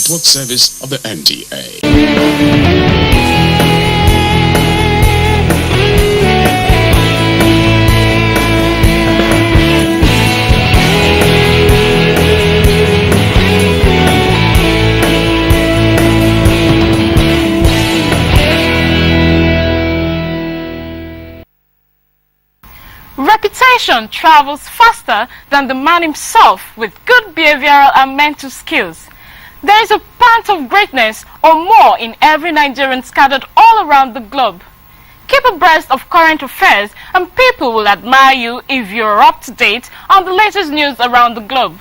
network service of the NTA. Reputation travels faster than the man himself with good behavioral and mental skills. There is a pant of greatness or more in every Nigerian scattered all around the globe. Keep abreast of current affairs and people will admire you if you're up to date on the latest news around the globe.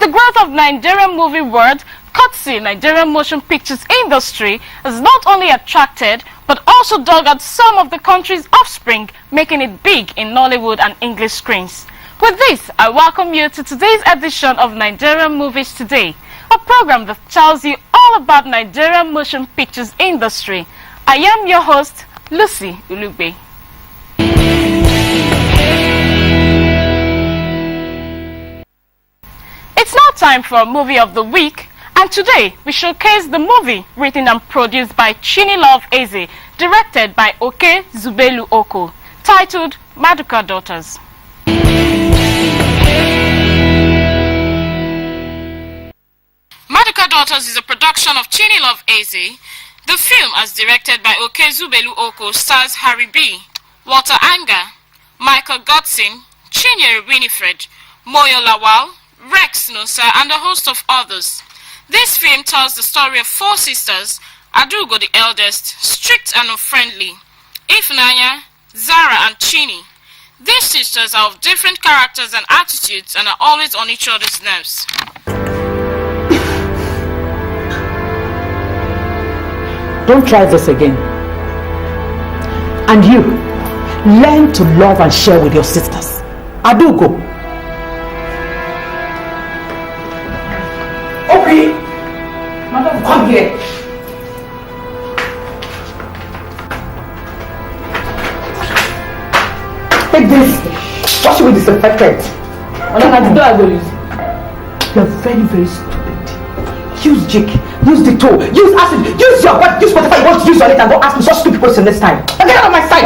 The growth of Nigerian movie world, courtesy Nigerian motion pictures industry, has not only attracted but also dug out some of the country's offspring, making it big in Nollywood and English screens. With this, I welcome you to today's edition of Nigerian Movies Today, a program that tells you all about Nigerian motion pictures industry. I am your host, Lucy Ulugbe. It's now time for a movie of the week, and today we showcase the movie written and produced by Chini Love Eze, directed by Oke Zubelu Oko, titled Maduka Daughters. Maduka Daughters is a production of Chini Love Eze. The film, as directed by Oke Zubelu Oko, stars Harry B., Walter Anga, Michael Godson, Chinyere Winifred, Moyo Lawal, Rex Nosa, and a host of others. This film tells the story of four sisters, Adugo the eldest, strict and unfriendly, Ifunanya, Zara, and Chini. These sisters are of different characters and attitudes and are always on each other's nerves. Don't try this again. And you, learn to love and share with your sisters. Adugo. Okay. Madam, come here. Take this. Wash it with disinfectant. You're very, very stupid. Use jig, use the toe, use acid, use your butt, use whatever you want to use on it, and don't ask me such stupid questions next time. And get out of my sight!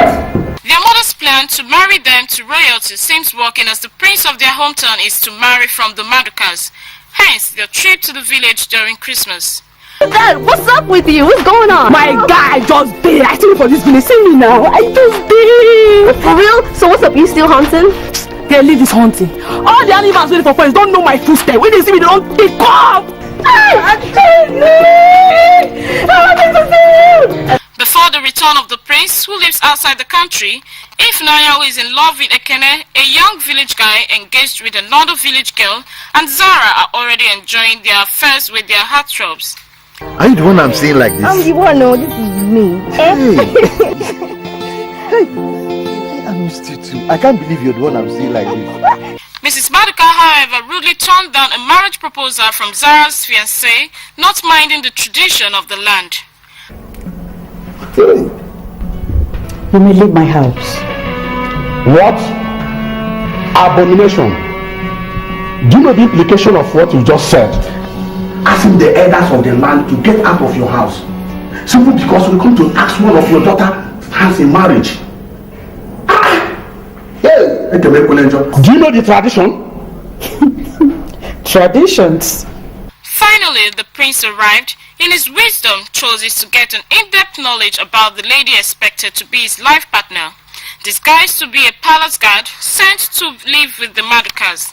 Their mother's plan to marry them to royalty seems working, as the prince of their hometown is to marry from the Madukas. Hence, their trip to the village during Christmas. Dad, what's up with you? What's going on? My guy just did. I still for this village. See me now. I just did. For real? So what's up? You still hunting? They leave this hunting. All the animals waiting for friends don't know my footsteps. When they see me, they don't pick up. Before the return of the prince, who lives outside the country, Ifunanya, who is in love with Ekene, a young village guy engaged with another village girl, and Zara are already enjoying their affairs with their heartthrobs. Are you the one I'm seeing like this? I'm the one, no, this is me. Hey. Hey. I missed you too. I can't believe you're the one I'm seeing like this. Mrs. Maduka, however, rudely turned down a marriage proposal from Zara's fiancé, not minding the tradition of the land. You may leave my house. What? Abomination. Do you know the implication of what you just said? Asking the elders of the land to get out of your house simply because we come to ask one of your daughter's hands in marriage. Hey, do you know the tradition? Traditions? Finally, the prince arrived. In his wisdom, chooses to get an in-depth knowledge about the lady expected to be his life partner. Disguised to be a palace guard, sent to live with the Madukas.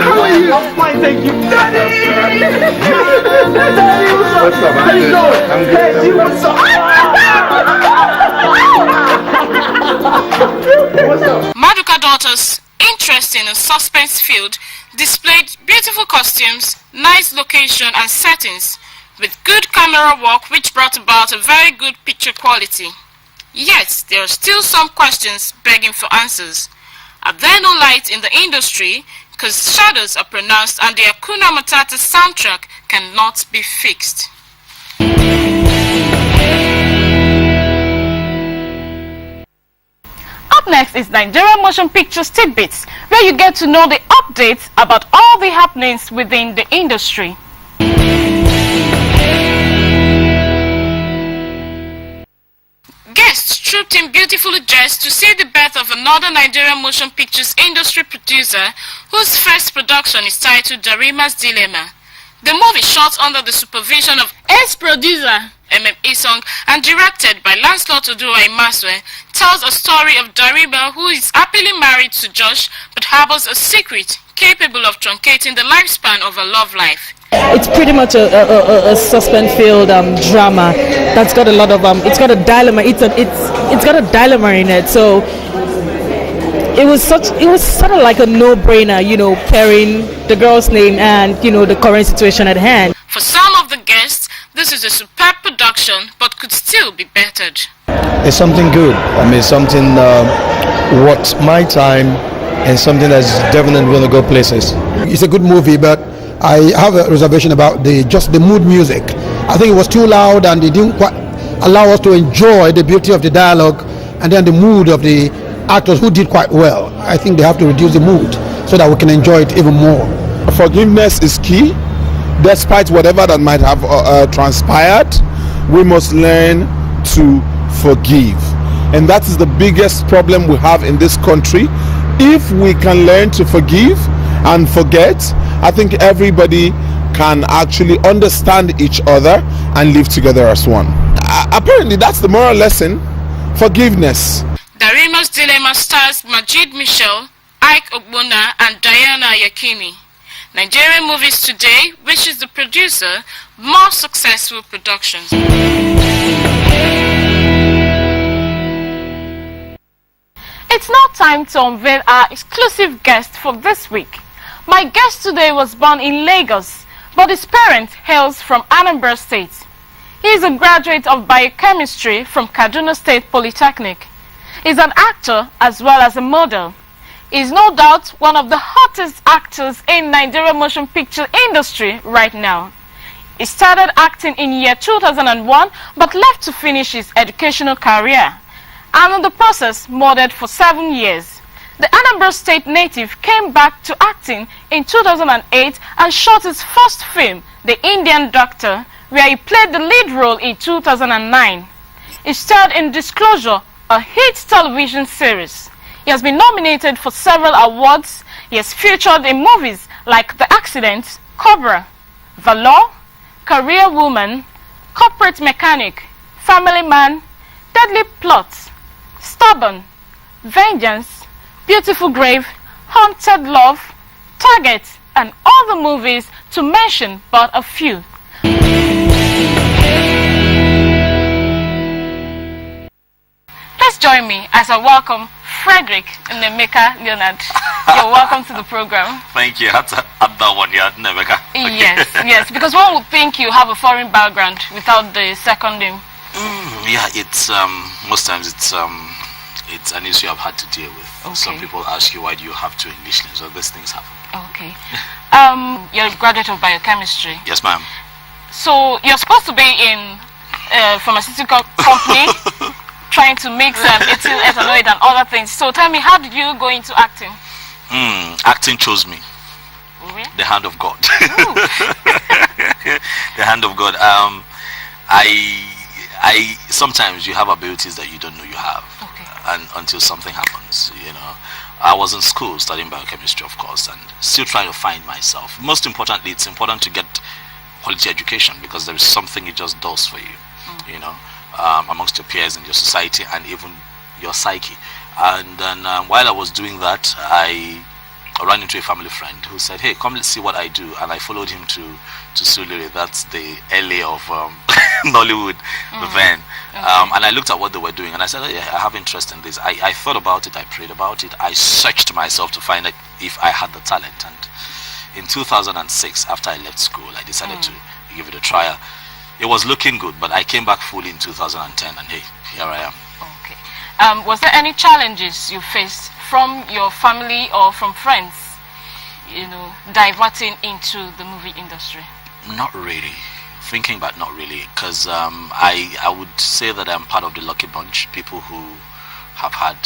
How are you? I'm fine, thank you. Daddy! Daddy, what's up? How you doing? I'm good. Hey, you, what's up? What's up? Maduka Daughters, interesting and suspense-filled, displayed beautiful costumes, nice location and settings, with good camera work which brought about a very good picture quality. Yet, there are still some questions begging for answers. Are there no lights in the industry? Because shadows are pronounced and the Hakuna Matata soundtrack cannot be fixed. Up next is Nigerian Motion Pictures Tidbits, where you get to know the updates about all the happenings within the industry. Guests trooped in beautifully dressed to see the birth of another Nigerian motion pictures industry producer whose first production is titled Darima's Dilemma. The movie, shot under the supervision of ex-producer Isong and directed by Lancelot Oduwa Imaswe, tells a story of Darima, who is happily married to Josh but harbors a secret capable of truncating the lifespan of her love life. It's pretty much a suspense-filled drama that's got a lot of it's got a dilemma. It's got a dilemma in it. So it was sort of like a no-brainer, you know, pairing the girl's name and, you know, the current situation at hand. For some of the guests, this is a superb production, but could still be bettered. It's something good. I mean, something worth my time and something that's definitely going to go places. It's a good movie, but I have a reservation about the mood music. I think it was too loud and it didn't quite allow us to enjoy the beauty of the dialogue and then the mood of the actors who did quite well. I think they have to reduce the mood so that we can enjoy it even more. Forgiveness is key. Despite whatever that might have transpired, we must learn to forgive. And that is the biggest problem we have in this country. If we can learn to forgive and forget, I think everybody can actually understand each other and live together as one. Apparently, that's the moral lesson: forgiveness. Darima's Dilemma stars Majid Michel, Ike Ogbonna, and Diana Yakini. Nigerian Movies Today wishes the producer more successful productions. It's now time to unveil our exclusive guest for this week. My guest today was born in Lagos, but his parents hails from Anambra State. He is a graduate of biochemistry from Kaduna State Polytechnic. He is an actor as well as a model. He is no doubt one of the hottest actors in Nigerian motion picture industry right now. He started acting in year 2001 but left to finish his educational career, and in the process modeled for 7 years. The Anambra State native came back to acting in 2008 and shot his first film, The Indian Doctor, where he played the lead role in 2009. He starred in Disclosure, a hit television series. He has been nominated for several awards. He has featured in movies like The Accident, Cobra, Valor, Career Woman, Corporate Mechanic, Family Man, Deadly Plots, Stubborn, Vengeance, Beautiful Grave, Haunted Love, Target, and other movies, to mention but a few. Please join me as I welcome Fredrick and Nemeka Leonard. You're welcome to the program. Thank you. I had to add that one, yeah, Nemeka. Yes, because one would think you have a foreign background without the second name. Yeah, it's most times it's an issue I've had to deal with. Okay. Some people ask you, why do you have two English names? So these things happen. Okay. You're a graduate of biochemistry. Yes, ma'am. So you're supposed to be in a pharmaceutical company trying to mix ethyl ethanoate and other things. So tell me, how did you go into acting? Acting chose me. Really? The hand of God. The hand of God. I sometimes you have abilities that you don't know you have, and until something happens, you know. I was in school studying biochemistry, of course, and still trying to find myself. Most importantly, it's important to get quality education, because there is something it just does for you, you know, amongst your peers in your society and even your psyche. And then while I was doing that, I ran into a family friend who said, "Hey, come, let's see what I do." And I followed him to Suliri. That's the LA of Nollywood then. And I looked at what they were doing, and I said, "Oh, yeah, I have interest in this." I thought about it, I prayed about it, I searched myself to find out if I had the talent. And in 2006, after I left school, I decided to give it a trial. It was looking good, but I came back fully in 2010, and hey, here I am. Okay. Was there any challenges you faced from your family or from friends, you know, diverting into the movie industry? Not really. Thinking back, not really, because I would say that I'm part of the lucky bunch, people who have had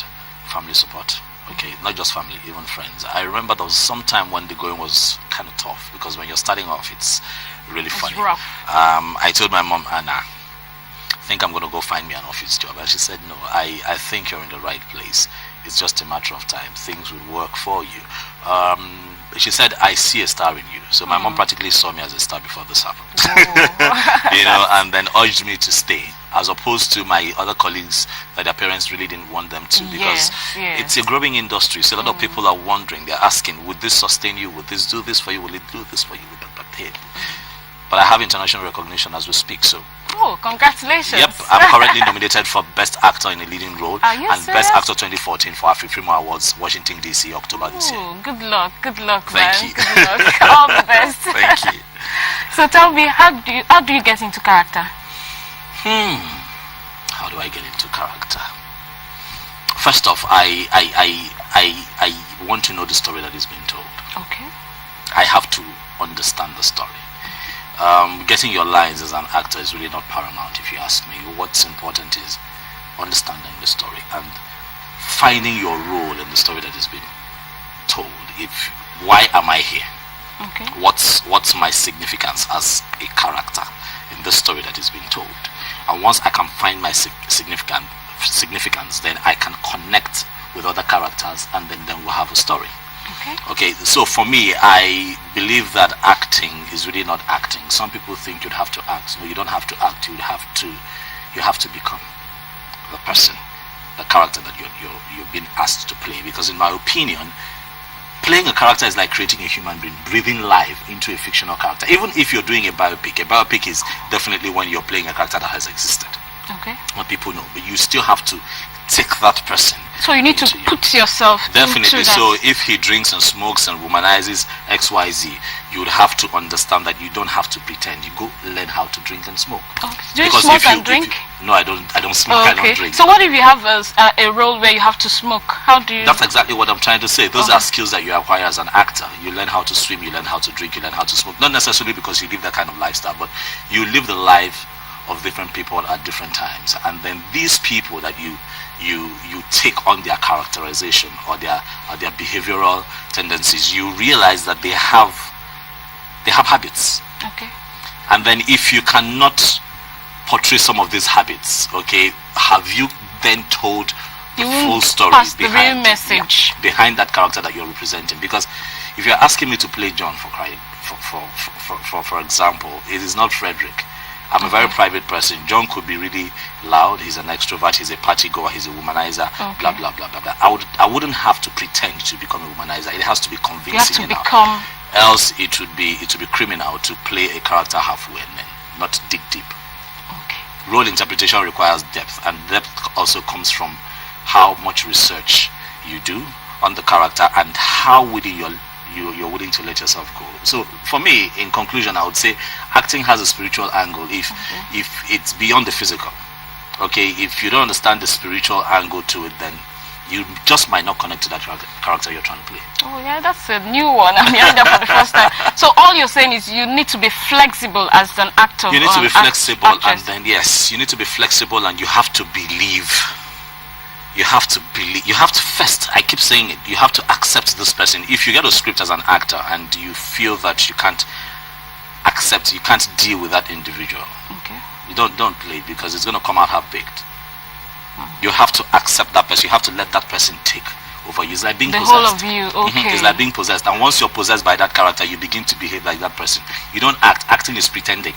family support. Okay, not just family, even friends. I remember there was some time when the going was kind of tough, because when you're starting off, it's really funny. Rough. I told my mom, Anna, I think I'm going to go find me an office job. And she said, no, I think you're in the right place. It's just a matter of time. Things will work for you. She said, I see a star in you. So my mom practically saw me as a star before this happened. You know, and then urged me to stay, as opposed to my other colleagues that their parents really didn't want them to, because it's a growing industry. So a lot of people are wondering, they're asking, would this sustain you? Would this do this for you? Will it do this for you? But I have international recognition as we speak, so. Oh, congratulations. Yep, I'm currently nominated for Best Actor in a Leading Role and serious? Best Actor 2014 for AfriFilm Awards, Washington, D.C., October this year. Good luck, Thank man. you. Good luck. All the best. Thank you. So tell me, how do you get into character? How do I get into character? First off, I want to know the story that is being told. Okay. I have to understand the story. Getting your lines as an actor is really not paramount, if you ask me. What's important is understanding the story and finding your role in the story that is being told. Why am I here? Okay. What's my significance as a character in the story that is being told? And once I can find my significance, then I can connect with other characters, and then we'll have a story. Okay, so for me, I believe that acting is really not acting. Some people think you'd have to act. No, you don't have to act. You have to become the person, the character that you've been asked to play. Because in my opinion, playing a character is like creating a human being, breathing life into a fictional character. Even if you're doing a biopic is definitely when you're playing a character that has existed. Okay. What people know, but you still have to take that person. So you need to put yourself definitely. Into that. So if he drinks and smokes and womanizes XYZ, you would have to understand that you don't have to pretend. You go learn how to drink and smoke. Do you smoke and drink? No, I don't smoke. I don't drink. So what if you have a role where you have to smoke? How do you? That's exactly what I'm trying to say. Those are skills that you acquire as an actor. You learn how to swim, you learn how to drink, you learn how to smoke. Not necessarily because you live that kind of lifestyle, but you live the life of different people at different times, and then these people that you take on their characterization or their behavioral tendencies, you realize that they have habits. Okay. And then if you cannot portray some of these habits, okay, have you then told the full story behind the real message behind that character that you're representing? Because if you're asking me to play John for example, it is not Fredrick. I'm a very private person. John could be really loud. He's an extrovert. He's a party goer. He's a womanizer. Blah blah blah blah blah. I wouldn't have to pretend to become a womanizer. It has to be convincing enough. Else it would be criminal to play a character halfway and then not dig deep. Okay. Role interpretation requires depth, and depth also comes from how much research you do on the character and how within you're willing to let yourself go. So for me, in conclusion, I would say acting has a spiritual angle if it's beyond the physical. Okay, if you don't understand the spiritual angle to it, then you just might not connect to that character you're trying to play. Oh yeah, that's a new one. I'm hearing that for the first time. So all you're saying is you need to be flexible as an actor. You need to be flexible, and then yes, you need to be flexible, and you have to believe. You have to first, I keep saying it, you have to accept this person. If you get a script as an actor and you feel that you can't deal with that individual, okay, you don't play it, because it's going to come out half-baked. You have to accept that person. You have to let that person take over you. It's like being possessed. The whole of you, okay. It's like being possessed. And once you're possessed by that character, you begin to behave like that person. You don't act. Acting is pretending.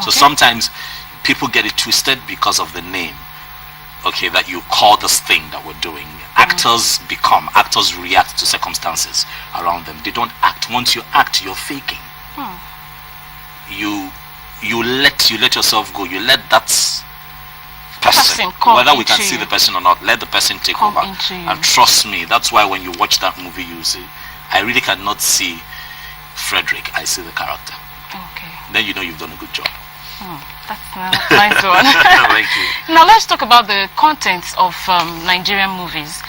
So sometimes people get it twisted because of the name, okay, that you call this thing that we're doing. Actors react to circumstances around them. They don't act. Once you act, you're faking. You let yourself go. You let that person whether we can see the person or not, let the person take over. And trust me, that's why when you watch that movie, you see, I really cannot see Fredrick. I see the character. Okay. Then you know you've done a good job. That's a nice one. Thank you. Now let's talk about the contents of Nigerian movies.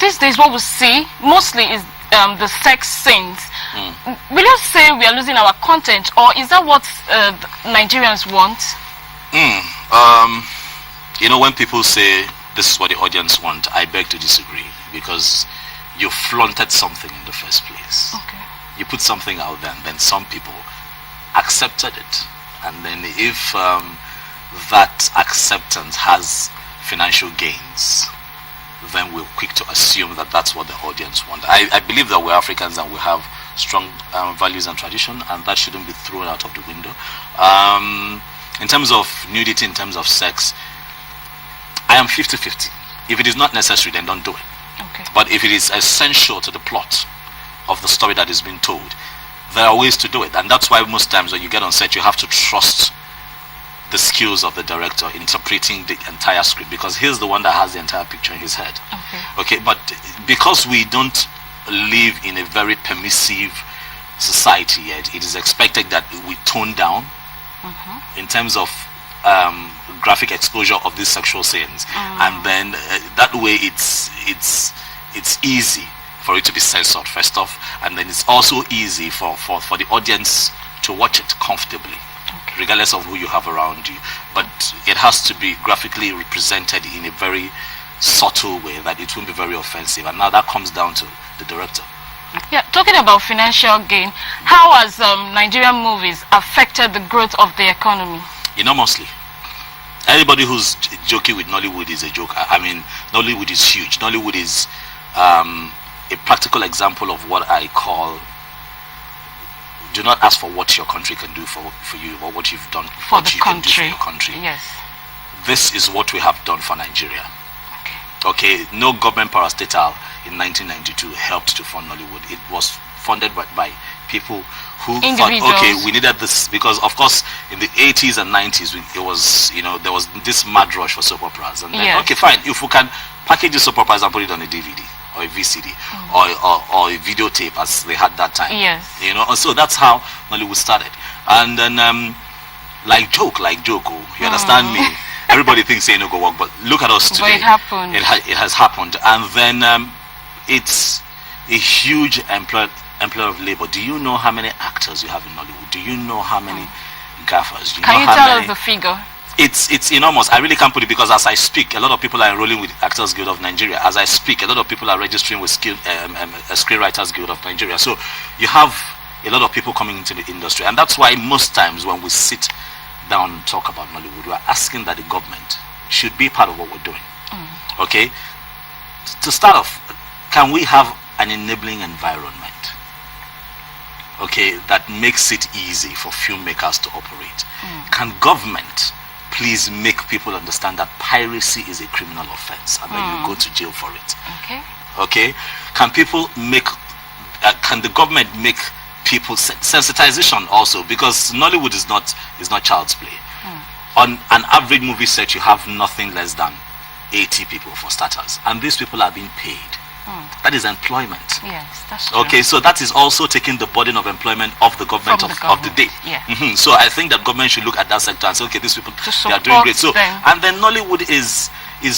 These days what we see mostly is the sex scenes. Will you say we are losing our content, or is that what Nigerians want? You know, when people say this is what the audience want, I beg to disagree, because you flaunted something in the first place. Okay. You put something out there, and then some people accepted it. And then if that acceptance has financial gains, then we're quick to assume that that's what the audience want. I believe that we're Africans and we have strong values and tradition, and that shouldn't be thrown out of the window. In terms of nudity, in terms of sex, I am 50-50. If it is not necessary, then don't do it. Okay. But if it is essential to the plot of the story that is being told, there are ways to do it. And that's why most times when you get on set, you have to trust the skills of the director interpreting the entire script, because he's the one that has the entire picture in his head. Okay, but because we don't live in a very permissive society yet, it is expected that we tone down in terms of graphic exposure of these sexual scenes, and then that way it's easy for it to be censored first off, and then it's also easy for the audience to watch it comfortably, regardless of who you have around you. But it has to be graphically represented in a very subtle way that it won't be very offensive, and now that comes down to the director. Yeah, talking about financial gain, how has Nigerian movies affected the growth of the economy? Enormously. Anybody who's joking with Nollywood is a joker. I mean, Nollywood is huge. Nollywood is a practical example of what I call, do not ask for what your country can do for you, or what you've done for the can do for country. your country. Yes. This is what we have done for Nigeria. Okay, no government parastatal in 1992 helped to fund Nollywood. It was funded by people who thought, okay, we needed this, because of course in the 80s and 90s it was, you know, there was this mad rush for soap operas, and then okay, fine, if we can package the soap operas and put it on a DVD or a VCD or a videotape as they had that time, you know, so that's how Nollywood started. And then like joke, you understand me? Everybody thinks say no go work, but look at us today. But it happened. It has happened, and then it's a huge employer of labor. Do you know how many actors you have in Nollywood? Do you know how many gaffers? Can you tell us the figure? It's enormous. I really can't put it, because as I speak, a lot of people are enrolling with Actors Guild of Nigeria. As I speak, a lot of people are registering with Screenwriters Guild of Nigeria. So you have a lot of people coming into the industry, and that's why most times when we sit down and talk about Nollywood, we're asking that the government should be part of what we're doing. Okay, to start off, can we have an enabling environment, okay, that makes it easy for filmmakers to operate? Can government please make people understand that piracy is a criminal offense and that you go to jail for it? Okay, can people make can the government make people sensitization also, because Nollywood is not child's play. On an average movie set, you have nothing less than 80 people for starters, and these people are being paid. That is employment. Yes, that's true. Okay, so that is also taking the burden of employment of the government of the day. So I think that government should look at that sector and say, okay, these people, they are doing great. So and then Nollywood is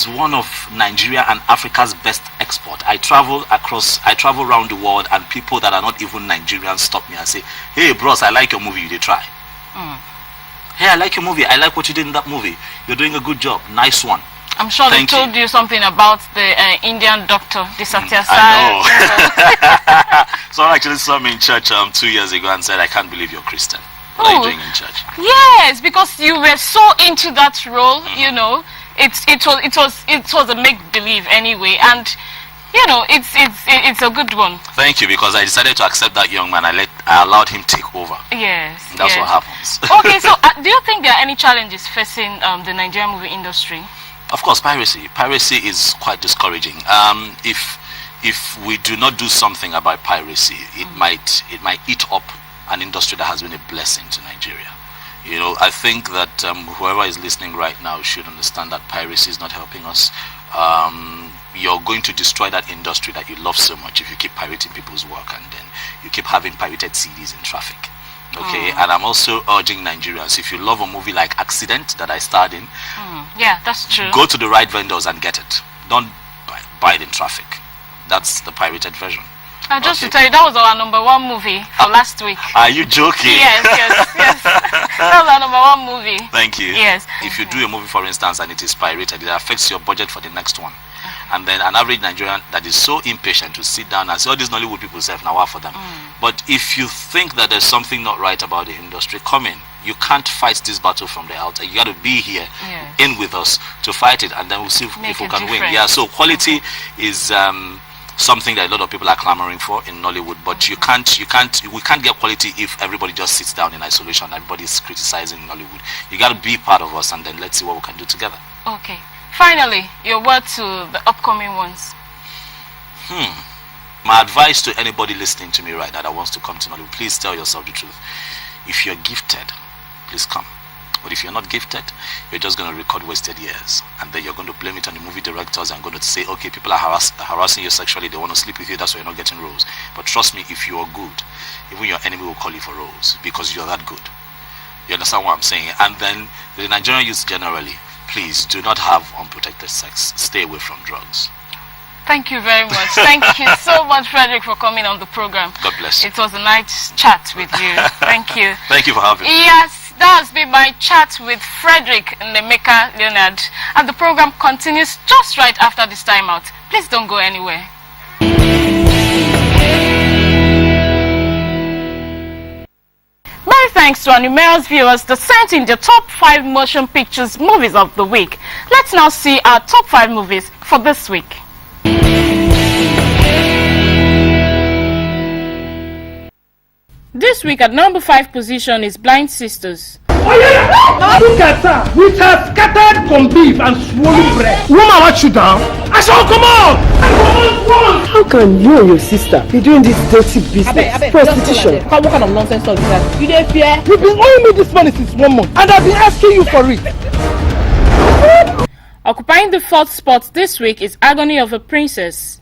one of Nigeria and Africa's best export. I travel around the world, and people that are not even Nigerians stop me and say, hey bros, I like your movie, you did try. Hey, I like your movie, I like what you did in that movie, you're doing a good job, nice one. I'm sure they told you something about the Indian doctor, the Satya Sai. I know. Someone actually saw me in church 2 years ago and said, I can't believe you're Christian. What are you doing in church? Yes, because you were so into that role, you know. It was a make-believe anyway, and you know, it's a good one. Thank you, because I decided to accept that young man. I allowed him take over. Yes, that's what happens. Okay, so do you think there are any challenges facing the Nigerian movie industry? Of course, piracy. Piracy is quite discouraging. If we do not do something about piracy, it might eat up an industry that has been a blessing to Nigeria. You know, I think that whoever is listening right now should understand that piracy is not helping us. You're going to destroy that industry that you love so much if you keep pirating people's work, and then you keep having pirated CDs in traffic. Okay, and I'm also urging Nigerians, if you love a movie like Accident that I starred in, yeah, that's true, go to the right vendors and get it. Don't buy it in traffic. That's the pirated version. Just to tell you, that was our #1 movie for last week. Are you joking? Yes. That was our #1 movie. Thank you. Yes. If you do a movie, for instance, and it is pirated, it affects your budget for the next one. And then an average Nigerian that is so impatient to sit down and say, all these Nollywood people say, now what for them? But if you think that there's something not right about the industry, come in. You can't fight this battle from the outside. You got to be here, in with us to fight it, and then we'll see if we can win. Yeah. So quality is something that a lot of people are clamoring for in Nollywood, but we can't get quality if everybody just sits down in isolation. Everybody's criticizing Nollywood. You got to be part of us, and then let's see what we can do together. Okay. Finally, your word to the upcoming ones. My advice to anybody listening to me right now that wants to come to Nollywood, please tell yourself the truth. If you're gifted, please come. But if you're not gifted, you're just going to record wasted years. And then you're going to blame it on the movie directors and going to say, okay, people are harassing you sexually, they want to sleep with you, that's why you're not getting roles. But trust me, if you are good, even your enemy will call you for roles because you're that good. You understand what I'm saying? And then the Nigerian youth generally, please do not have unprotected sex. Stay away from drugs. Thank you very much. Thank you so much, Fredrick, for coming on the program. God bless you. It was a nice chat with you. Thank you. Thank you for having me. Yes, that has been my chat with Fredrick Nemeka Leonard. And the program continues just right after this timeout. Please don't go anywhere. Many thanks to our numerous viewers that sent in their top 5 motion pictures movies of the week. Let's now see our top 5 movies for this week. This week at #5 position is Blind Sisters. Look at her with her scattered corned beef and swollen bread. Woman, what you down? I saw come on! How can you and your sister be doing this dirty business? Prostitution. What kind of nonsense is that? You don't fear? You've been owing me this money since 1 month, and I've been asking you for it. Occupying the 4th spot this week is Agony of a Princess.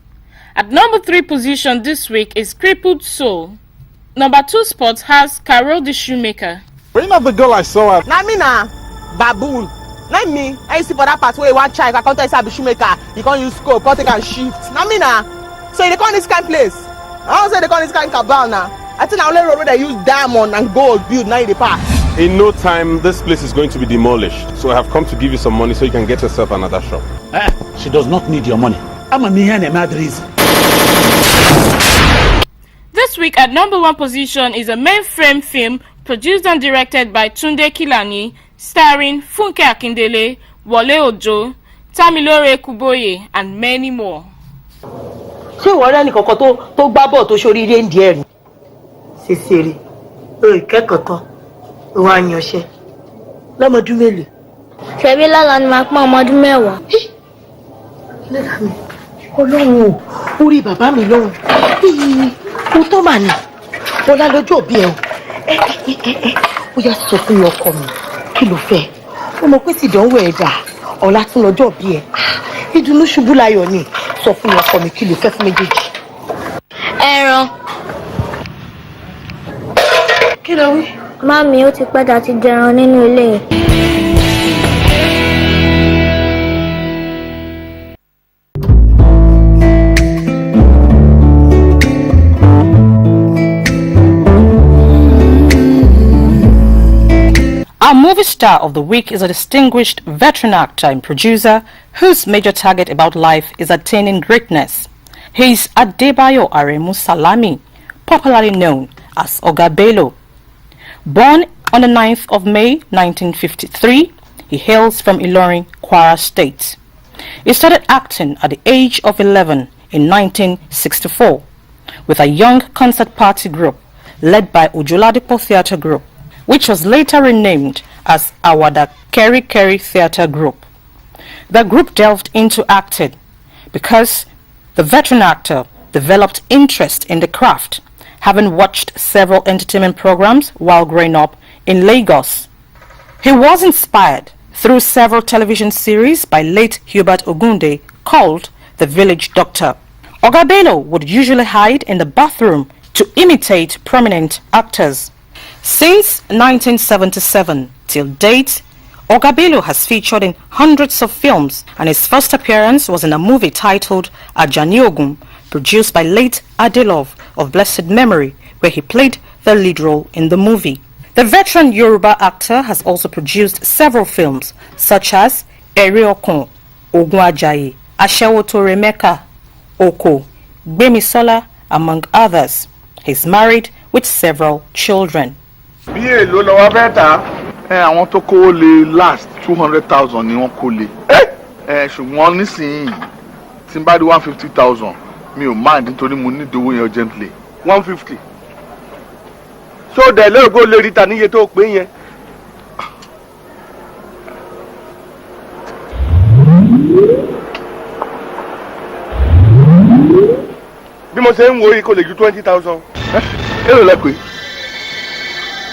At #3 position this week is Crippled Soul. #2 spot has Carol the Shoemaker. But you're not the girl I saw at... Na me na baboon. Let me. I see for that part where one child, I can't tell you shoemaker. You can't use scope, can't take and shift. Na me na. So they call this kind of place. I don't say they call this kind of cabal now. I think I only road where they use diamond and gold build now in the past. In no time, this place is going to be demolished. So I have come to give you some money so you can get yourself another shop. She does not need your money. I'm a man and Madrid. This week at #1 position is a mainframe film produced and directed by Tunde Kilani, starring Funke Akindele, Wole Ojo, Tamilore Kuboye, and many more. Ṣé ìwọ rẹ́ nìkankan tó gbá bọ́ọ̀ tó ṣoríire ń di ẹ̀rù? Ṣèṣèrè, ìkẹ́kọ̀ọ́ tán, ìwà àyànṣe. Lọ́mọdún mélòó? Ṣebí lọ́la ni màá pọ́n ọmọ ọdún 10. Lẹ́la mi, Ọlọ́run ò, orí bàbá mi lọ́run. Ó tọ́ mà ní, ọlá lọ́jọ́ òbí ẹ̀ o. Ó yá sọ fún mi ọkọ mi, kí ló fẹ́? Ó mọ̀ pé tìdánwò ẹ̀ dà, ọ̀la tún lọ́jọ́ òbí ẹ̀. Ìdùnnú ṣubú láyọ̀ ni, sọ fún mi ọkọ mi, kí ló fẹ́ fún méjèèjì? Ẹran. Kí ló wí? Mami, ó ti pẹ́ dà ti jẹran nínú ilé. Our movie star of the week is a distinguished veteran actor and producer whose major target about life is attaining greatness. He is Adebayo Aremu Salami, popularly known as Oga Bello. Born on the 9th of May 1953, he hails from Ilorin, Kwara State. He started acting at the age of 11 in 1964 with a young concert party group led by Ujuladipo Theatre Group, which was later renamed as Awada Keri Keri Theatre Group. The group delved into acting because the veteran actor developed interest in the craft, having watched several entertainment programs while growing up in Lagos. He was inspired through several television series by late Hubert Ogunde called The Village Doctor. Oga Bello would usually hide in the bathroom to imitate prominent actors. Since 1977 till date, Oga Bello has featured in hundreds of films, and his first appearance was in a movie titled Ajani Ogun, produced by late Adelov of blessed memory, where he played the lead role in the movie. The veteran Yoruba actor has also produced several films such as Ere Okun, Ogun Ajayi, Asewo Toremeka, Oko, Gbemisola, among others. He's married with several children. Bí èlò ló wá fẹ́ tà àwọn tó kówó lé last 200,000 ni wọ́n kó lé. Ṣùgbọ́n nísìnyí tí n bá di 150,000 mi ò mind nítorí mo ní ìdówó yẹn urgently. 150. So dẹ̀ lérò pé ó lè rí ta níye tó pé yẹn. Bí mo ṣe ń wo yìí kò lè ju 20,000. Èrò lẹ́pẹ́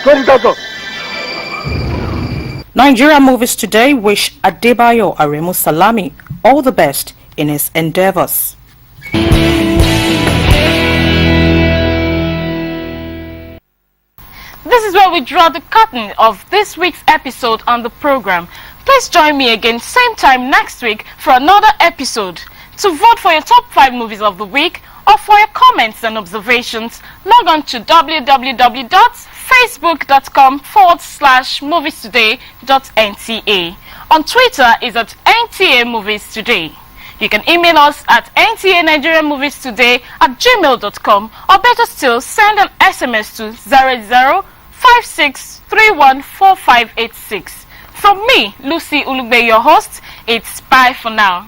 20,000. Nigeria Movies Today wish Adebayo Aremu Salami all the best in his endeavors. This is where we draw the curtain of this week's episode on the program. Please join me again same time next week for another episode. To vote for your top 5 movies of the week or for your comments and observations, log on to www.facebook.com/moviestoday.nta. On Twitter is at NTA Movies Today. You can email us at ntanigerianmoviestoday@gmail.com, or better still, send an SMS to 0056314586. From me, Lucy Ulugbe, your host, it's bye for now.